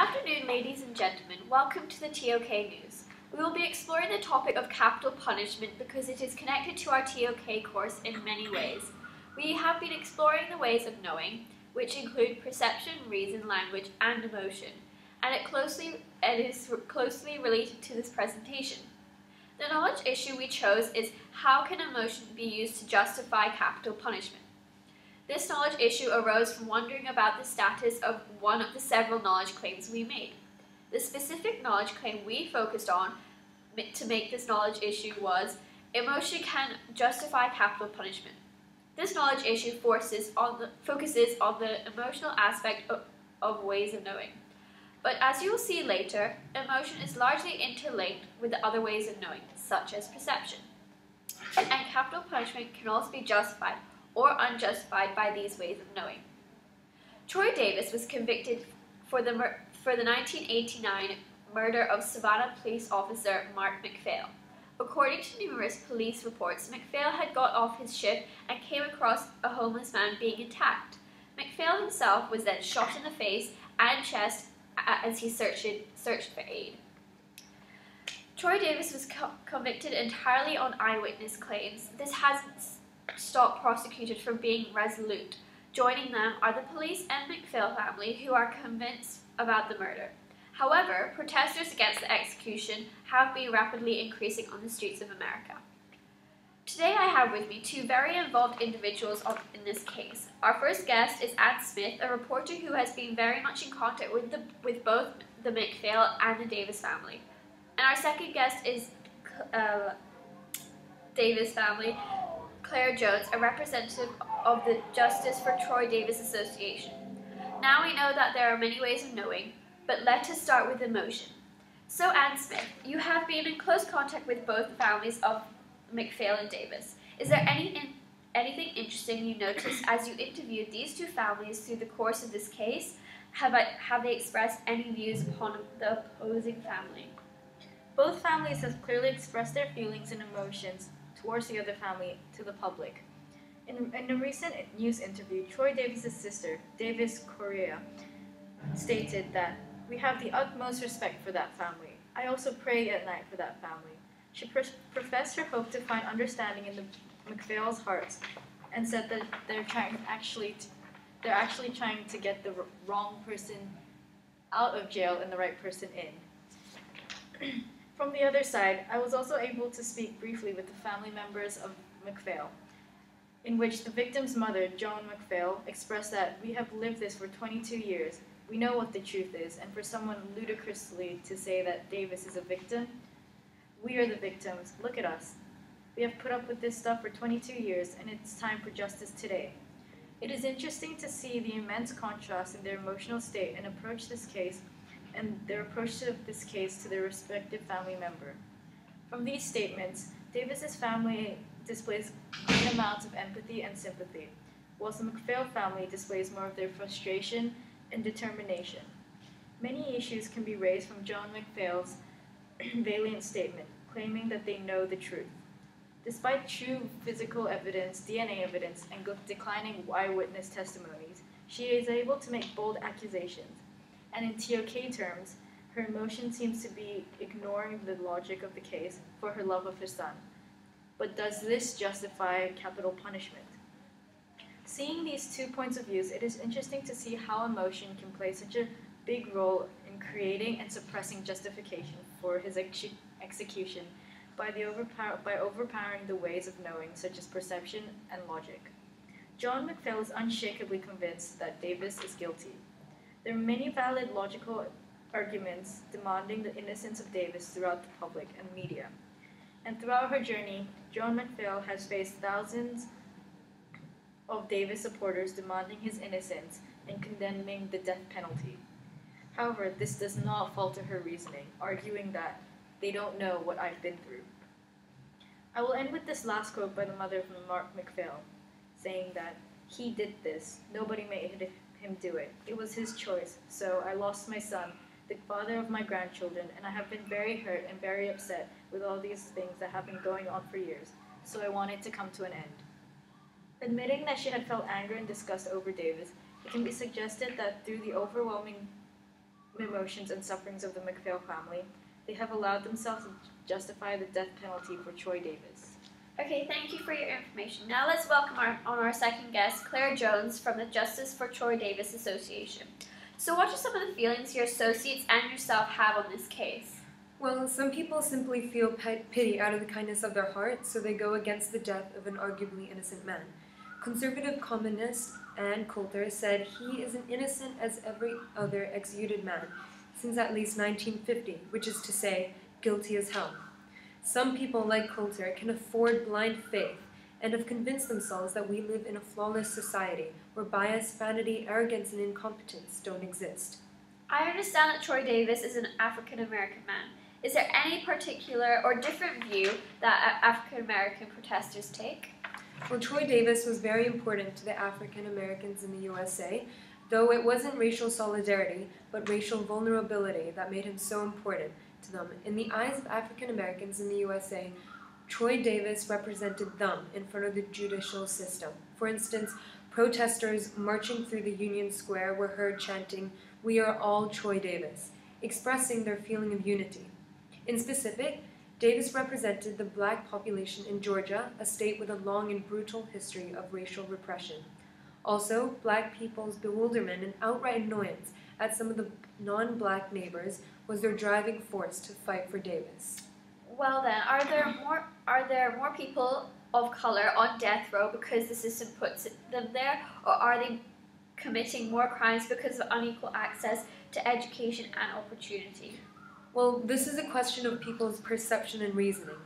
afternoon, ladies and gentlemen. Welcome to the TOK News. We will be exploring the topic of capital punishment because it is connected to our TOK course in many ways. We have been exploring the ways of knowing, which include perception, reason, language, and emotion, and it is closely related to this presentation. The knowledge issue we chose is how can emotion be used to justify capital punishment? This knowledge issue arose from wondering about the status of one of the several knowledge claims we made. The specific knowledge claim we focused on to make this knowledge issue was, emotion can justify capital punishment. This knowledge issue focuses on the emotional aspect of ways of knowing. But as you will see later, emotion is largely interlinked with the other ways of knowing, such as perception. And capital punishment can also be justified or unjustified by these ways of knowing. Troy Davis was convicted for the 1989 murder of Savannah police officer Mark McPhail. According to numerous police reports, McPhail had got off his shift and came across a homeless man being attacked. McPhail himself was then shot in the face and chest as he searched for aid. Troy Davis was convicted entirely on eyewitness claims. This hasn't stopped prosecutors from being resolute. Joining them are the police and McPhail family, who are convinced about the murder. However, protesters against the execution have been rapidly increasing on the streets of America. Today I have with me two very involved individuals in this case. Our first guest is Anne Smith, a reporter who has been very much in contact with both the McPhail and the Davis family. And our second guest is Davis family, Claire Jones, a representative of the Justice for Troy Davis Association. Now we know that there are many ways of knowing, but let us start with emotion. So Anne Smith, you have been in close contact with both the families of McPhail and Davis. Is there anything interesting you noticed as you interviewed these two families through the course of this case? Have they expressed any views upon the opposing family? Both families have clearly expressed their feelings and emotions towards the other family to the public. In a recent news interview, Troy Davis' sister, Davis Correa, stated that, "We have the utmost respect for that family. I also pray at night for that family." She professed her hope to find understanding in the McPhail's hearts and said that they're actually trying to get the wrong person out of jail and the right person in. From the other side, I was also able to speak briefly with the family members of McPhail, in which the victim's mother, Joan McPhail, expressed that, "We have lived this for 22 years. We know what the truth is, and for someone ludicrously to say that Davis is a victim, we are the victims. Look at us. We have put up with this stuff for 22 years, and it's time for justice today." It is interesting to see the immense contrast in their emotional state and approach this case and their approach to this case to their respective family member. From these statements, Davis's family displays great amounts of empathy and sympathy, whilst the McPhail family displays more of their frustration and determination. Many issues can be raised from Joan McPhail's valiant statement, claiming that they know the truth. Despite true physical evidence, DNA evidence, and declining eyewitness testimonies, she is able to make bold accusations. And in TOK terms, her emotion seems to be ignoring the logic of the case for her love of her son. But does this justify capital punishment? Seeing these two points of view, it is interesting to see how emotion can play such a big role in creating and suppressing justification for his execution by overpowering the ways of knowing, such as perception and logic. John McPhail is unshakably convinced that Davis is guilty. There are many valid logical arguments demanding the innocence of Davis throughout the public and media. And throughout her journey, Joan McPhail has faced thousands of Davis supporters demanding his innocence and condemning the death penalty. However, this does not falter her reasoning, arguing that they don't know what I've been through. I will end with this last quote by the mother of Mark McPhail, saying that, "He did this. Nobody made him do it. It was his choice. So I lost my son, the father of my grandchildren, and I have been very hurt and very upset with all these things that have been going on for years. So I want it to come to an end." Admitting that she had felt anger and disgust over Davis, it can be suggested that through the overwhelming emotions and sufferings of the MacPhail family, they have allowed themselves to justify the death penalty for Troy Davis. Okay, thank you for your information. Now let's welcome our second guest, Claire Jones from the Justice for Troy Davis Association. So what are some of the feelings your associates and yourself have on this case? Well, some people simply feel pity out of the kindness of their heart, so they go against the death of an arguably innocent man. Conservative communist Ann Coulter said he is as innocent as every other executed man since at least 1950, which is to say, guilty as hell. Some people, like Coulter, can afford blind faith and have convinced themselves that we live in a flawless society where bias, vanity, arrogance, and incompetence don't exist. I understand that Troy Davis is an African-American man. Is there any particular or different view that African-American protesters take? Well, Troy Davis was very important to the African Americans in the USA, though it wasn't racial solidarity, but racial vulnerability that made him so important to them. In the eyes of African Americans in the USA, Troy Davis represented them in front of the judicial system. For instance, protesters marching through the Union Square were heard chanting, "We are all Troy Davis," expressing their feeling of unity. In specific, Davis represented the black population in Georgia, a state with a long and brutal history of racial repression. Also, black people's bewilderment and outright annoyance at some of the non-black neighbors was their driving force to fight for Davis. Well then, are there more people of color on death row because the system puts them there, or are they committing more crimes because of unequal access to education and opportunity? Well, this is a question of people's perception and reasoning.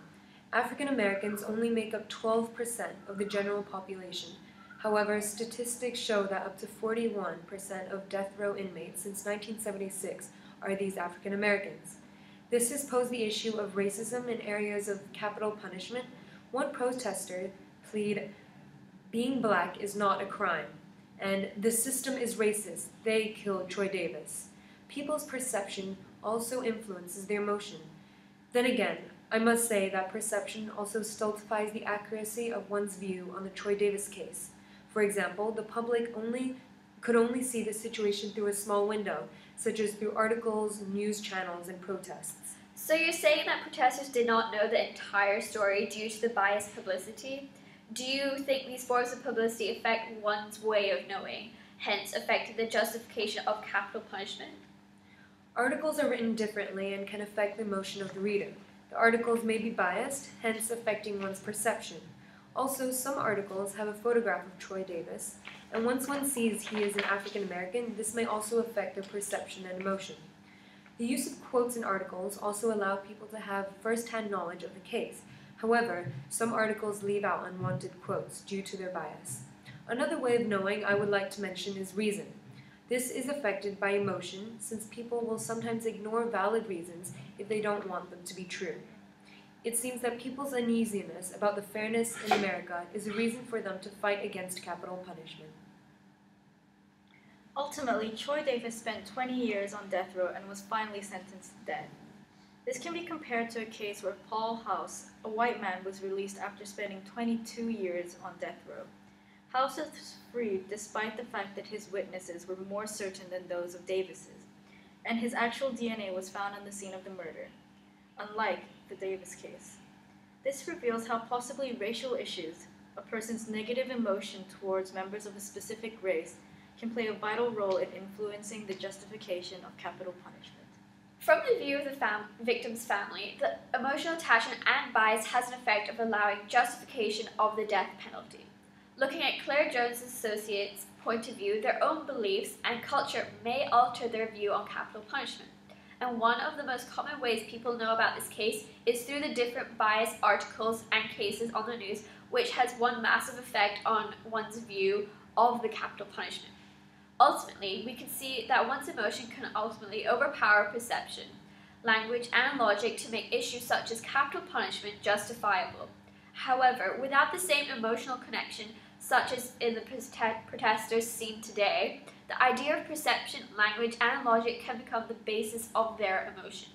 African Americans only make up 12% of the general population. However, statistics show that up to 41% of death row inmates since 1976 are these African Americans. This has posed the issue of racism in areas of capital punishment. One protester pleaded, "Being black is not a crime," and "The system is racist. They killed Troy Davis." People's perception also influences their emotion. Then again, I must say that perception also stultifies the accuracy of one's view on the Troy Davis case. For example, the public could only see the situation through a small window, such as through articles, news channels, and protests. So you're saying that protesters did not know the entire story due to the biased publicity? Do you think these forms of publicity affect one's way of knowing, hence affecting the justification of capital punishment? Articles are written differently and can affect the emotion of the reader. The articles may be biased, hence affecting one's perception. Also, some articles have a photograph of Troy Davis, and once one sees he is an African American, this may also affect their perception and emotion. The use of quotes in articles also allow people to have first-hand knowledge of the case. However, some articles leave out unwanted quotes due to their bias. Another way of knowing I would like to mention is reason. This is affected by emotion, since people will sometimes ignore valid reasons if they don't want them to be true. It seems that people's uneasiness about the fairness in America is a reason for them to fight against capital punishment. Ultimately, Troy Davis spent 20 years on death row and was finally sentenced to death. This can be compared to a case where Paul House, a white man, was released after spending 22 years on death row. House was freed despite the fact that his witnesses were more certain than those of Davis's, and his actual DNA was found on the scene of the murder, unlike the Davis case. This reveals how possibly racial issues, a person's negative emotion towards members of a specific race, can play a vital role in influencing the justification of capital punishment. From the view of the victim's family, the emotional attachment and bias has an effect of allowing justification of the death penalty. Looking at Claire Jones' associates' point of view, their own beliefs and culture may alter their view on capital punishment. And one of the most common ways people know about this case is through the different biased articles and cases on the news, which has one massive effect on one's view of the capital punishment. Ultimately, we can see that one's emotion can ultimately overpower perception, language, and logic to make issues such as capital punishment justifiable. However, without the same emotional connection, such as in the protesters seen today, the idea of perception, language, and logic can become the basis of their emotion.